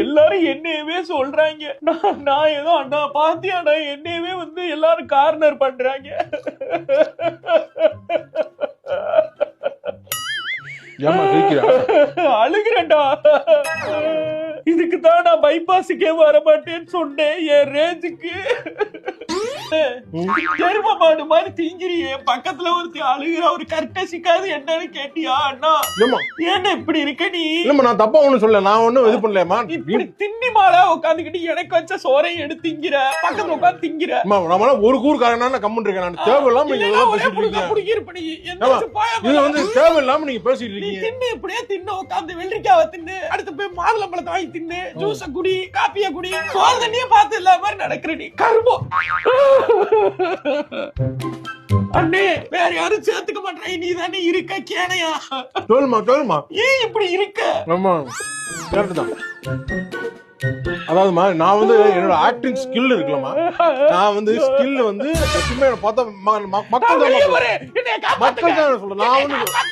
எல்லாரும் என்னையவே சொல்றாங்க. நான் ஏதோ அண்ணா பாத்தியாடா என்னையவே வந்து எல்லாரும் கார்னர் பண்றாங்க. அழுகிறேன்டா. இதுக்கு தான் நான் பைபாஸுக்கே வர மாட்டேன்னு சொன்னேன். என் ரேஞ்சுக்கு எரும மாடு மாதிரி திங்கிறியே. பக்கத்துல ஒருத்தி அழுகிற ஒரு கர்க்கசிக்காது என்னன்னு கேட்டியா? அண்ணா ஏன்னா இப்படி இருக்க நீ? நான் தப்பா ஒண்ணு சொல்ல, நான் ஒண்ணும் இது பண்ணலமா. இப்படி திண்ணி மாலா உட்காந்துக்கிட்டு எனக்கு வச்ச சோறை எடுத்து திங்கிற, பக்கத்துல உட்காந்து திங்கிற. நம்மள ஒரு கூறுக்காரனா கம்மன் இருக்கேன். நான் தேவையில்லாம நீங்க இது வந்து தேவையில்லாம நீங்க பேசிட்டு இருக்கீங்க. தின்னு இப்படியே தின்னு உட்காந்து வெள்ளரிக்காவை தின்னு, அடுத்து போய் மாதுளம்பழத்தை வாங்கி தின்னு, ஜூஸ குடி, காப்பிய குடி, சோறு தண்ணியே பார்த்து இல்ல மாதிரி நடக்கிற நீ கருமோ. அண்ணே வேற யாரும் சேர்த்துக்க மாட்டாங்க, நீ தானே இருக்க கேனையா? சொல்லுமா ஏன் இப்படி இருக்க? ஆமா கரெக்ட் தான். அதாவதுமா நான் வந்து என்னோட ஆக்டிங் ஸ்கில் இருக்குல்லமா, நான் வந்து ஸ்கில் வந்து எப்பவுமே பார்த்தா மக்கள் தான் சொல்றேன். நான் வந்து